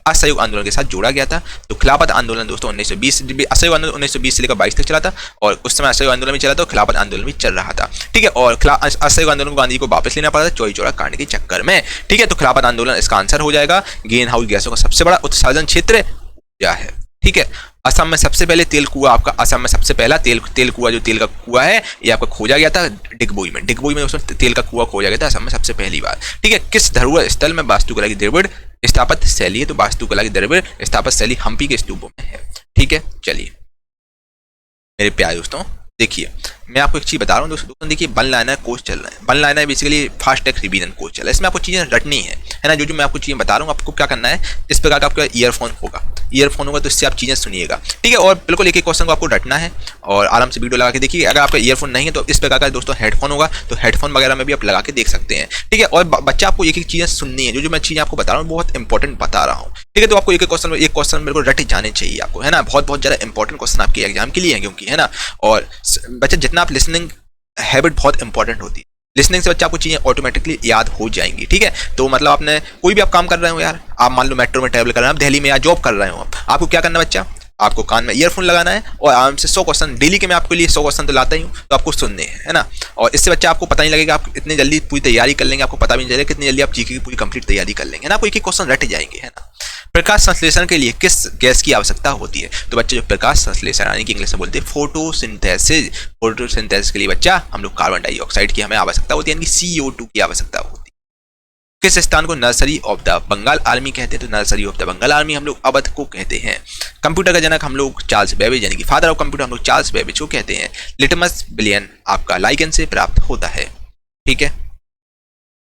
असहयोग आंदोलन के साथ जोड़ा गया था। तो खिलाफत आंदोलन दोस्तों 1920, असहयोग आंदोलन 1920 से लेकर 22 तक चला था, और उस समय असहयोग आंदोलन भी चला था और खिलाफत आंदोलन भी चल रहा था। ठीक है, और असहयोग आंदोलन को गांधी को वापस लेना पड़ा था चौरी चौरा कांड के चक्कर में। ठीक है, तो खिलाफत आंदोलन इसका आंसर हो जाएगा। ग्रीन हाउस गैसों का सबसे बड़ा उत्सर्जन क्षेत्र क्या है। ठीक है, असम में सबसे पहले तेल कुआं आपका, असम में सबसे पहला तेल कुआं, जो तेल का कुआं है ये आपका खोजा गया था डिगबोई में उसमें तेल का कुआं खोजा गया था असम में सबसे पहली बार। ठीक है, किस धरोहर स्थल में वास्तुकला की द्रविड़ स्थापत्य शैली है। तो वास्तुकला की द्रविड़ स्थापत्य शैली हम्पी के स्तूपों में है। ठीक है, चलिए मेरे प्यारे दोस्तों, देखिए मैं आपको एक चीज बता रहा हूँ दोस्तों, देखिए वन लाइनर कोर्स चल रहा है। One liner basically fast track revision course चल रहा है। इसमें आपको चीजें रटनी है ना। जो मैं आपको चीजें बता रहा हूँ, आपको क्या करना है, इस प्रकार का आपका ईयरफोन होगा तो इससे आप चीजें सुनिएगा। ठीक है, और बिल्कुल एक क्वेश्चन को आपको रटना है और आराम से वीडियो लगा के देखिए। अगर आपका ईयरफोन नहीं है तो इस प्रकार का दोस्तों हेडफोन होगा, तो हेडफोन वगैरह में भी आप लगा के देख सकते हैं। ठीक है, और बच्चा आपको एक चीजें सुननी है। जो मैं चीजें आपको बता रहा हूँ बहुत इंपॉर्टेंट बता रहा हूँ। ठीक है, तो आपको एक क्वेश्चन मेरे को रट जाने चाहिए आपको, है ना। बहुत ज़्यादा इंपॉर्टेंट क्वेश्चन आपके एग्जाम के लिए है, क्योंकि है ना। और बच्चा जितना आप लिसनिंग हैबिट बहुत इंपॉर्टेंट होती है, लिसनिंग से बच्चा आपको चीजें ऑटोमेटिकली याद हो जाएंगी। ठीक है, तो मतलब आपने कोई भी आप काम कर रहे हो यार, आप मान लो मेट्रो में ट्रैवल कर रहे हैं, आप दिल्ली में या जॉब कर रहे हो, आपको क्या करना है बच्चा, आपको कान में ईयरफोन लगाना है और आराम से 100 क्वेश्चन डेली के मैं आपके लिए 100 क्वेश्चन तो लाता ही हूँ, तो आपको सुनने हैं, है ना। और इससे बच्चा आपको पता नहीं लगेगा, आप इतनी जल्दी पूरी तैयारी कर लेंगे, आपको पता भी नहीं चलेगा कितनी जल्दी आप जीके की पूरी कंप्लीट तैयारी कर लेंगे, है ना। कोई एक क्वेश्चन रट जाएंगे, है ना। प्रकाश संश्लेषण के लिए किस गैस की आवश्यकता होती है? तो बच्चे जो प्रकाश संश्लेषण यानी कि इंग्लिश में बोलते हैं फोटोसिंथेसिस, फोटोसिंथेसिस के लिए बच्चा हम लोग कार्बन डाइऑक्साइड की हमें आवश्यकता होती है, यानी कि CO2 की आवश्यकता होती है। किस स्थान को nursery of the Bengal army कहते हैं? तो nursery of the Bengal army हम लोग अवध को कहते हैं। कंप्यूटर का जनक हम लोग चार्ल्स बेबेज यानी कि फादर ऑफ कंप्यूटर हम लोग चार्ल्स बेबेज को कहते हैं। लिटमस बिलियन आपका लाइगन से प्राप्त होता है, ठीक है।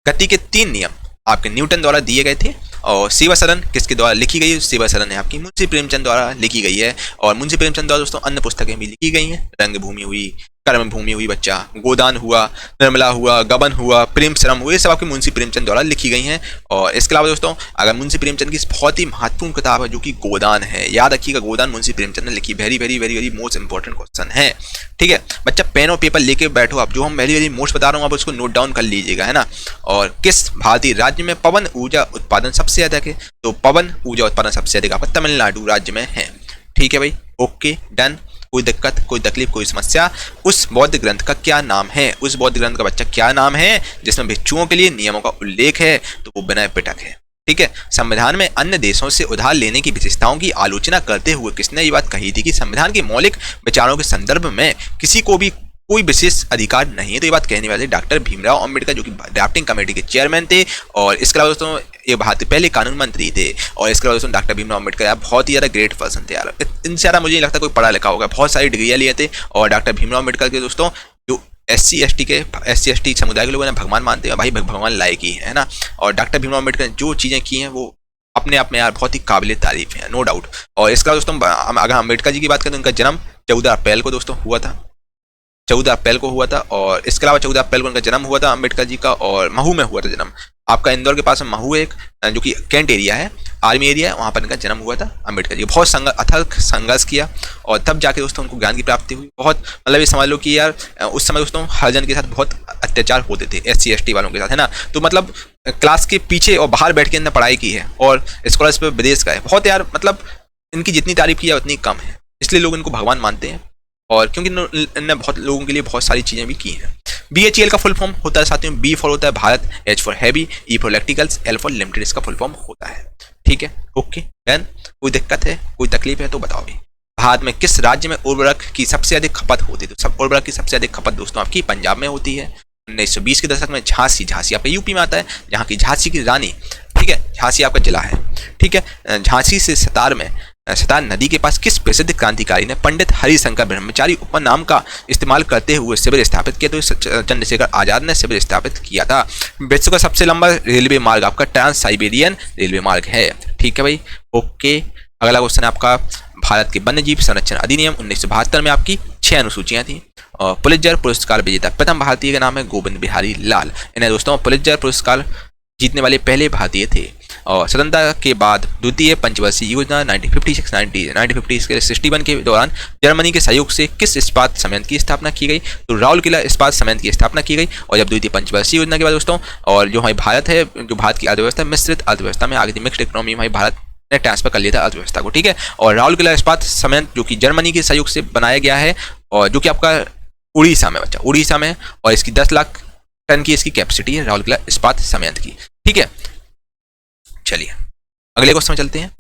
गति के 3 नियम आपके न्यूटन द्वारा दिए गए थे। और शिवा सरन किसके द्वारा लिखी गई है? शिवा सरन है आपकी मुंशी प्रेमचंद द्वारा लिखी गई है। और मुंशी प्रेमचंद द्वारा दोस्तों अन्य पुस्तकें भी लिखी गई हैं। रंगभूमि हुई, कर्मभूमि हुई बच्चा, गोदान हुआ, निर्मला हुआ, गबन हुआ, प्रेम श्रम हुए, सब आपके मुंशी प्रेमचंद द्वारा लिखी गई हैं। और इसके अलावा दोस्तों अगर मुंशी प्रेमचंद की बहुत ही महत्वपूर्ण किताब है जो कि गोदान है, याद रखिएगा गोदान मुंशी प्रेमचंद ने लिखी। Very very very very most important question है, ठीक है बच्चा। पेन और पेपर लेके बैठो आप, जो हम वेरी वेरी मोस्ट बता रहा हूँ आप उसको नोट डाउन कर लीजिएगा, है ना। और किस भारतीय राज्य में पवन ऊर्जा उत्पादन सबसे अधिक है? तो पवन ऊर्जा उत्पादन सबसे अधिक आपका तमिलनाडु राज्य में है, ठीक है भाई। Okay done. कोई दिक्कत, कोई तकलीफ, कोई समस्या? उस बौद्ध ग्रंथ का क्या नाम है? उस बौद्ध ग्रंथ का बच्चा क्या नाम है जिसमें भिक्षुओं के लिए नियमों का उल्लेख है? तो वो विनय पिटक है, ठीक है। संविधान में अन्य देशों से उधार लेने की विशेषताओं की आलोचना करते हुए किसने ये बात कही थी कि संविधान के मौलिक विचारों के संदर्भ में किसी को भी कोई विशेष अधिकार नहीं है? तो ये बात कहने वाले डॉक्टर भीमराव अंबेडकर जो कि ड्राफ्टिंग कमेटी के चेयरमैन थे। और इसके अलावा दोस्तों ये भारतीय पहले कानून मंत्री थे। और इसके अलावा दोस्तों डॉक्टर भीमराव अंबेडकर यार बहुत ही ज़्यादा ग्रेट पर्सन थे यार, इनसे ज़्यादा मुझे नहीं लगता कोई पढ़ा लिखा होगा, बहुत सारी डिग्रियाँ लिए थे। और डॉक्टर भीमराव अंबेडकर के दोस्तों जो एस सी समुदाय के लोगों ने भगवान मानते हैं, भाई भगवान लायक ही है ना। और डॉक्टर भीमराव अंबेडकर जो चीज़ें की हैं वो अपने आप में यार बहुत ही काबिल तारीफ है, नो डाउट। और इसके अलावा दोस्तों अगर अम्बेडकर जी की बात करें तो उनका जन्म 14 अप्रैल को दोस्तों हुआ था, 14 अप्रैल को हुआ था। और इसके अलावा 14 अप्रैल को उनका जन्म हुआ था अम्बेडकर जी का, और महू में हुआ था जन्म। आपका इंदौर के पास में महू एक जो कि कैंट एरिया है, आर्मी एरिया है, वहाँ पर इनका जन्म हुआ था अम्बेडकर जी। बहुत अथक संघर्ष किया और तब जाके दोस्तों उनको ज्ञान की प्राप्ति हुई। बहुत मतलब ये समझ लो कि यार उस समय दोस्तों हरिजन के साथ बहुत अत्याचार होते थे, SC ST वालों के साथ, है ना। तो मतलब क्लास के पीछे और बाहर बैठ के इन्होंने पढ़ाई की है और स्कॉलरशिप विदेश का है। बहुत यार मतलब इनकी जितनी तारीफ की है उतनी कम है, इसलिए लोग इनको भगवान मानते हैं। और क्योंकि इन्होंने बहुत लोगों के लिए बहुत सारी चीज़ें भी की हैं। BHEL का फुल फॉर्म होता है साथियों, B फॉर होता है Bharat, H for heavy, E for electricals, L for limited इसका फुल फॉर्म होता है, ठीक है। Okay done. कोई दिक्कत है, कोई तकलीफ है तो बताओ भी। भारत में किस राज्य में उर्वरक की सबसे अधिक खपत होती है? तो सब उर्वरक की सबसे अधिक खपत दोस्तों आपकी पंजाब में होती है। 1920 के दशक में झांसी आपका यूपी में आता है, जहाँ की झांसी की रानी, ठीक है, झांसी आपका जिला है, ठीक है। झांसी से सतार नदी के पास किस प्रसिद्ध क्रांतिकारी ने पंडित हरिशंकर ब्रह्मचारी उपनाम का इस्तेमाल करते हुए शिविर स्थापित किया? तो चंद्रशेखर आजाद ने शिविर स्थापित किया था। विश्व का सबसे लंबा रेलवे मार्ग आपका ट्रांस साइबेरियन रेलवे मार्ग है, ठीक है भाई। ओके अगला क्वेश्चन है आपका भारत के वन्य जीव संरक्षण अधिनियम 1972 में आपकी 6 अनुसूचियां थी। और पुलित्जर पुरस्कार विजेता प्रथम भारतीय का नाम है गोविंद बिहारी लाल। इन्हें दोस्तों पुलित्जर पुरस्कार जीतने वाले पहले भारतीय थे। और स्वतंत्रता के बाद द्वितीय पंचवर्षीय योजना 1961 के दौरान जर्मनी के सहयोग से किस इस्पात संयंत्र की स्थापना की गई? तो राउरकेला इस्पात संयंत्र की स्थापना की गई। और जब द्वितीय पंचवर्षीय योजना के बाद दोस्तों और जो हमारी भारत है, जो भारत की अर्थव्यवस्था मिश्रित अर्थव्यवस्था में आ गई थी, मिक्स्ड इकोनॉमी में भारत ने ट्रांसफर कर लिया था अर्थव्यवस्था को, ठीक है। और राउरकेला इस्पात संयंत्र जो कि जर्मनी के सहयोग से बनाया गया है और जो कि आपका उड़ीसा में बच्चा, उड़ीसा में, और इसकी 10 लाख टन की इसकी कैपेसिटी है राउरकेला इस्पात संयंत्र की, ठीक है। चलिए अगले क्वेश्चन में चलते हैं।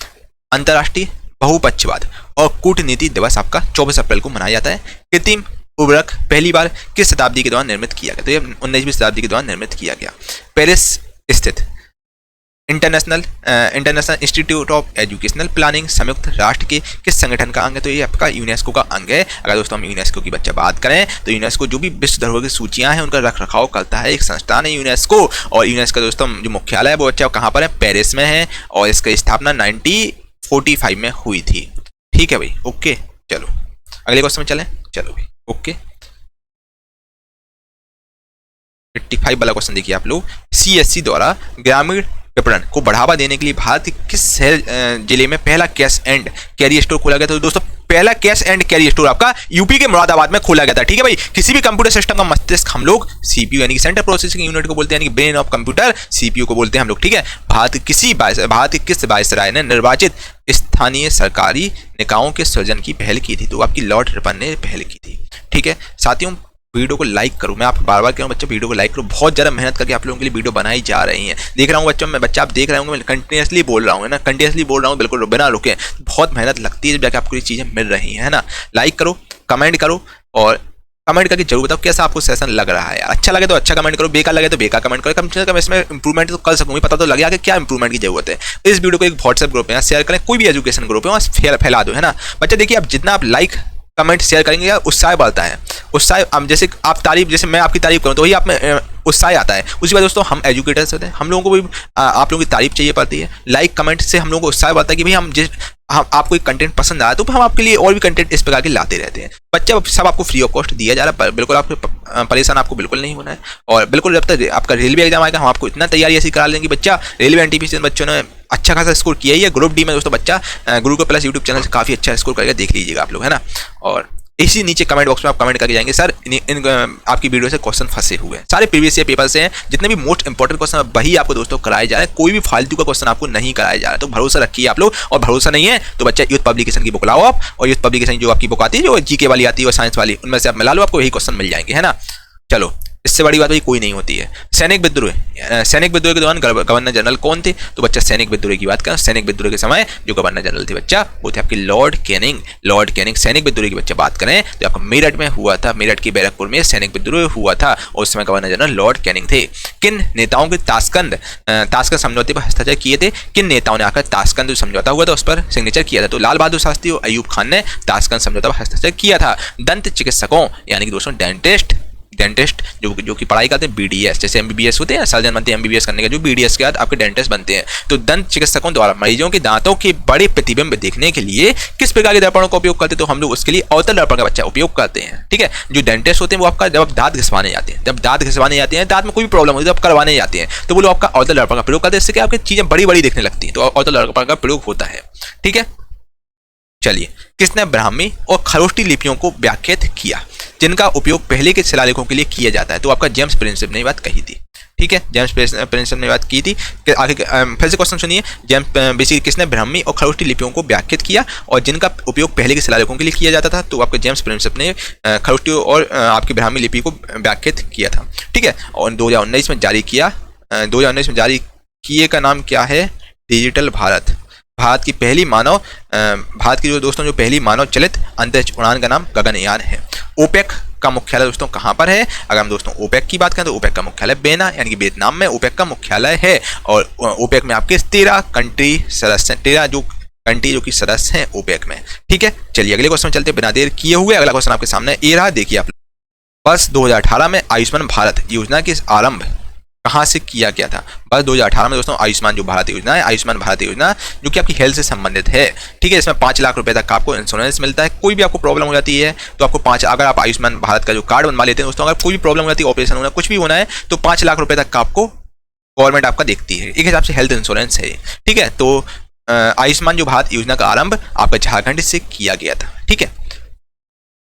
अंतर्राष्ट्रीय बहुपक्षवाद और कूटनीति दिवस आपका 24 अप्रैल को मनाया जाता है। कृत्रिम उर्वरक पहली बार किस शताब्दी के दौरान निर्मित किया गया? तो ये 19वीं शताब्दी के दौरान निर्मित किया गया। पेरिस स्थित international institute of educational planning संयुक्त राष्ट्र के किस संगठन का अंग है? तो ये आपका यूनेस्को का अंग है। अगर दोस्तों हम यूनेस्को की बच्चा बात करें तो यूनेस्को जो भी विश्व धरोहर की सूचियां हैं उनका रख रखाव करता है एक संस्थान है यूनेस्को। और यूनेस्को दोस्तों जो मुख्यालय है वो बच्चा कहाँ पर है? पेरिस में है। और इसकी स्थापना 1945 में हुई थी, ठीक है भाई। ओके चलो अगले क्वेश्चन में चलें। चलो भाई ओके 85 वाला क्वेश्चन देखिए आप लोग। CSC द्वारा ग्रामीण विपणन को बढ़ावा देने के लिए भारत के किस शहर जिले में पहला कैश एंड कैरी स्टोर खोला गया? तो दोस्तों पहला कैश एंड कैरी स्टोर आपका यूपी के मुरादाबाद में खोला गया था। ठीक है भाई, किसी भी कंप्यूटर सिस्टम का मस्तिष्क हम लोग सीपीयू यानी कि सेंट्रल प्रोसेसिंग यूनिट को बोलते हैं, यानी कि ब्रेन ऑफ कंप्यूटर सीपीयू को बोलते हैं हम लोग। ठीक है, भारत के किस वायसराय ने निर्वाचित स्थानीय सरकारी निकायों के सृजन की पहल की थी? तो आपकी लॉर्ड रिपन ने पहल की थी। ठीक है साथियों, वीडियो को लाइक करो, मैं आपको बार बार कह रहा हूँ बच्चों वीडियो को लाइक करो, बहुत ज़्यादा मेहनत करके आप लोगों के लिए वीडियो बनाई जा रही है। देख रहा हूँ बच्चा आप देख रहे होंगे, मैं कंटिन्यूसली बोल रहा हूँ ना, कंटिन्यूसली बोल रहा हूँ, बिल्कुल बिना रुके। बहुत मेहनत लगती है जब जाके आपको ये चीज़ें मिल रही है ना। लाइक करो, कमेंट करो और कमेंट करके जरूर बताओ कैसा आपको सेशन लग रहा है। अच्छा लगे तो अच्छा कमेंट करो, बेकार लगे तो बेकार कमेंट करो, कम से कम इसमें इंप्रूवमेंट तो कर सकूँ, पता तो लगे आगे क्या इंप्रूवमेंट की जरूरत है। इस वीडियो को एक व्हाट्सएप ग्रुप में शेयर करें, कोई भी एजुकेशन ग्रुप है वहाँ फैला दो, है ना। बच्चा देखिए, आप जितना आप लाइक कमेंट शेयर करेंगे या उत्साह बढ़ता है, उत्साह जैसे आप तारीफ, जैसे मैं आपकी तारीफ करूँ तो वही आप में उत्साह आता है। उसी बात दोस्तों, हम एजुकेटर्स होते हैं, हम लोगों को भी आप लोगों की तारीफ चाहिए पड़ती है। लाइक कमेंट से हम लोगों को उत्साह बढ़ता है कि भाई हम आपको एक कंटेंट पसंद आया तो हम आपके लिए और भी कंटेंट इस प्रकार के लाते रहते हैं। बच्चा सब आपको फ्री ऑफ कॉस्ट दिया जा रहा है, बिल्कुल आपको परेशान आपको बिल्कुल नहीं होना है। और बिल्कुल जब तक आपका रेलवे एग्जाम आएगा हम आपको इतना तैयारी ऐसी करा लेंगे, बच्चा रेलवे एनटीपीसी बच्चों ने अच्छा खासा स्कोर किया ही है। ग्रुप डी में दोस्तों बच्चा गुरुकुल प्लस यूट्यूब चैनल से काफ़ी अच्छा स्कोर करके देख लीजिएगा आप लोग, है ना। और इसी नीचे कमेंट बॉक्स में आप कमेंट करके जाएंगे सर इन आपकी वीडियो से क्वेश्चन फंसे हुए हैं। सारे प्रीवियस ईयर पेपर से हैं, जितने भी मोस्ट इंपॉर्टेंट क्वेश्चन वही आपको दोस्तों कराए जा रहे हैं, कोई भी फालतू का क्वेश्चन आपको नहीं कराया जा रहा है। तो भरोसा रखिए आप लोग, और भरोसा नहीं है तो बच्चा यूथ पब्लिकेशन की बुक लाओ आप, और यूथ पब्लिकेशन जो आपकी बुक आती है जो जीके वाली आती है और साइंस वाली, उनमें से आप मिला लो, आपको यही क्वेश्चन मिल जाएंगे, है ना। चलो, इससे बड़ी बात भाई कोई नहीं होती है। सैनिक विद्रोह के दौरान गवर्नर जनरल कौन थे? तो बच्चा सैनिक विद्रोह की बात करें, सैनिक विद्रोह के समय जो गवर्नर जनरल थे बच्चा वो थे आपके लॉर्ड कैनिंग। लॉर्ड कैनिंग सैनिक विद्रोह की बच्चा बात करें तो आपका मेरठ में हुआ था, मेरठ की बैरकपुर में सैनिक विद्रोह हुआ था और उस समय गवर्नर जनरल लॉर्ड कैनिंग थे। किन नेताओं के ताशकंद समझौते पर हस्ताक्षर किए थे? किन नेताओं ने आकर ताशकंद जो समझौता हुआ था उस पर सिग्नेचर किया था? तो लाल बहादुर शास्त्री और अयूब खान ने ताशकंद समझौता पर हस्ताक्षर किया था। दंत चिकित्सकों यानी कि दोस्तों डेंटिस्ट जो कि पढ़ाई करते हैं बीडीएस, जैसे एमबीबीएस होते हैं सर्जन बनते हैं एमबीबीएस करने के, जो बीडीएस के बाद आपके डेंटिस्ट बनते हैं। तो दंत चिकित्सकों द्वारा मरीजों के दांतों के बड़े प्रतिबिंब देखने के लिए किस प्रकार के दर्पणों का उपयोग करते हैं? तो हम लोग उसके लिए अवतल दर्पण का बच्चा उपयोग करते हैं। ठीक है, जो डेंटिस्ट होते हैं वो आपका जब दांत घिसवाने जाते हैं, दांत में कोई भी प्रॉब्लम होती है, जब करवाने जाते हैं तो वो लोग आपका अवतल दर्पण का प्रयोग करते हैं, इससे आपकी चीजें बड़ी बड़ी दिखने लगती हैं, तो अवतल दर्पण का प्रयोग होता है। ठीक है, चलिए, किसने ब्राह्मी और खरोष्टी लिपियों को व्याख्यात किया जिनका उपयोग पहले के शिलालेखों के लिए किया जाता है? तो आपका जेम्स प्रिंसेप ने बात कही थी। ठीक है, जेम्स प्रिंसेप ने बात की थी कि आगे फिर से क्वेश्चन सुनिए। बेसिकली किसने ब्राह्मी और खरोष्टी लिपियों को व्याख्यात किया और जिनका उपयोग पहले के शिलालेखों के लिए किया जाता था? तो आपके जेम्स प्रिंसेप ने खरोष्टी और आपकी ब्राह्मी लिपि को व्याख्यात किया था। ठीक है, और 2019 में जारी किया, 2019 में जारी किए का नाम क्या है? डिजिटल भारत। भारत की जो दोस्तों जो पहली मानव चलित अंतरिक्ष उड़ान का नाम गगनयान है। ओपेक का मुख्यालय दोस्तों कहाँ पर है? अगर हम दोस्तों ओपेक की बात करें तो ओपेक का मुख्यालय बेना यानी कि वियतनाम में ओपेक का मुख्यालय है। और ओपेक में आपके 13 कंट्री सदस्य हैं, 13 जो कंट्री जो कि सदस्य हैं ओपेक में। ठीक है, चलिए अगले क्वेश्चन चलते बिना देर किए हुए। अगला क्वेश्चन आपके सामने ये रहा, देखिए आप। वर्ष 2018 में आयुष्मान भारत योजना के आरंभ कहाँ से किया गया था? बस 2018 में दोस्तों आयुष्मान जो भारत योजना है, आयुष्मान भारत योजना जो कि आपकी हेल्थ से संबंधित है। ठीक है, इसमें 5 लाख रुपए तक आपको इंश्योरेंस मिलता है। कोई भी आपको प्रॉब्लम हो जाती है तो आपको अगर आप आयुष्मान भारत का जो कार्ड बनवा लेते हैं दोस्तों, अगर कोई भी प्रॉब्लम हो जाती है, ऑपरेशन होना, कुछ भी होना है, तो 5 लाख रुपए तक का आपको गवर्नमेंट आपका देखती है। एक हिसाब से हेल्थ इंश्योरेंस है। ठीक है, तो आयुष्मान जो भारत योजना का आरंभ आपका झारखंड से किया गया था। ठीक है,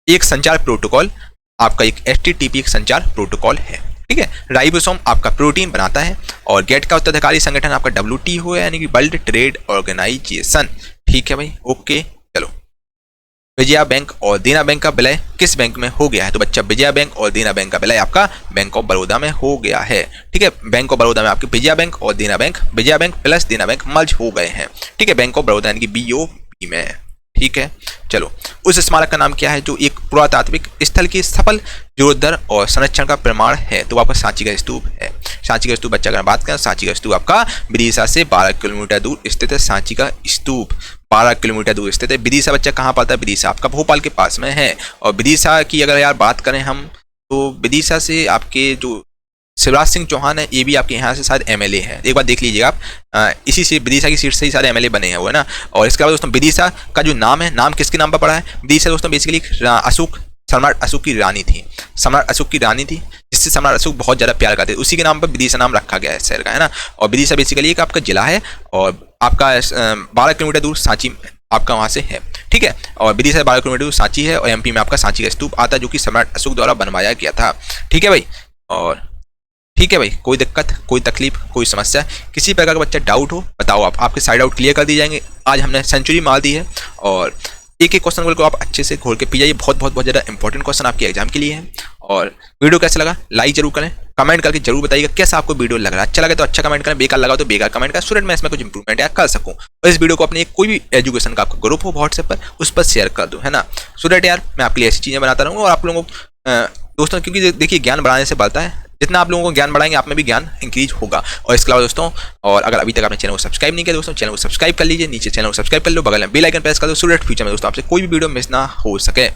एक संचार प्रोटोकॉल आपका एक HTTP एक संचार प्रोटोकॉल है। ठीक है, राइबोसोम आपका प्रोटीन बनाता है और गेट का उत्तराधिकारी संगठन आपका WTO है यानी कि वर्ल्ड ट्रेड ऑर्गेनाइजेशन। ठीक है भाई, ओके। चलो, विजया बैंक और देना बैंक का विलय किस बैंक में हो गया है? तो बच्चा विजया बैंक और देना बैंक का विलय आपका बैंक ऑफ बड़ौदा में हो गया है। ठीक है, बैंक ऑफ बड़ौदा में आपके विजया बैंक और देना बैंक, विजया बैंक प्लस देना बैंक मर्ज हो गए हैं। ठीक है, बैंक ऑफ बड़ौदा यानी कि BOB में। ठीक है, चलो, उस स्मारक का नाम क्या है जो एक पुरातात्विक स्थल की सफल जीर्णोद्धार और संरक्षण का प्रमाण है? तो आपका सांची का स्तूप है। सांची का स्तूप बच्चा अगर बात करें, सांची का स्तूप आपका विदिशा से 12 किलोमीटर दूर स्थित है। सांची का स्तूप 12 किलोमीटर दूर स्थित है। विदिशा बच्चा कहाँ पड़ता है? विदिशा आपका भोपाल के पास में है। और विदिशा की अगर यार बात करें हम, तो विदिशा से आपके जो शिवराज सिंह चौहान है, ये भी आपके यहाँ से शायद MLA है। एक बार देख लीजिएगा आप, इसी से विदिशा की सीट से ही सारे MLA बने हैं वो, है ना। और इसके बाद दोस्तों विदिशा का जो नाम है, नाम किसके नाम पर पड़ा है? विदिशा दोस्तों बेसिकली सम्राट अशोक की रानी थी, सम्राट अशोक की रानी थी, जिससे सम्राट अशोक बहुत ज़्यादा प्यार करते थे, उसी के नाम पर विदिशा नाम रखा गया है शहर का, है ना। और विदिशा बेसिकली एक आपका जिला है और आपका 12 किलोमीटर दूर सांची आपका वहाँ से है, ठीक है। और विदिशा 12 किलोमीटर सांची है, और एमपी में आपका सांची का स्तूप आता है जो कि सम्राट अशोक द्वारा बनवाया गया था, ठीक है भाई। और ठीक है भाई, कोई दिक्कत, कोई तकलीफ, कोई समस्या, किसी प्रकार का बच्चा डाउट हो बताओ, आप आपके साइड आउट क्लियर कर दिए जाएंगे। आज हमने सेंचुरी मार दी है, और एक एक क्वेश्चन को आप अच्छे से घोल के पी जाइए, बहुत बहुत बहुत ज़्यादा इंपॉर्टेंट क्वेश्चन आपके एग्जाम के लिए है। और वीडियो कैसा लगा लाइक जरूर करें, कमेंट करके जरूर बताइएगा कैसा आपको वीडियो लग रहा है। अच्छा लगे तो अच्छा कमेंट करें, बेकार लगा तो बेकार कमेंट करें, सो दैट मैं इसमें कुछ इंप्रूवमेंट या कर सकूं। और इस वीडियो को अपने कोई भी एजुकेशन का आपका ग्रुप हो व्हाट्सएप पर, उस पर शेयर कर दूं, है ना, सो दैट यार मैं आपके लिए ऐसी चीज़ें बनाता रहूँगा। और आप लोगों को दोस्तों, क्योंकि देखिए ज्ञान बढ़ाने से बढ़ता है, जितना आप लोगों को ज्ञान बढ़ाएंगे आप में भी ज्ञान इंक्रीज होगा। और इसके अलावा दोस्तों, और अगर अभी तक आपने चैनल को सब्सक्राइब नहीं किया दोस्तों, चैनल को सब्सक्राइब कर लीजिए, नीचे चैनल को सब्सक्राइब कर लो, बगल में बेल आइकन प्रेस कर दो, सो दैट फ्यूचर में दोस्तों आपसे कोई भी वीडियो मिस ना हो सके।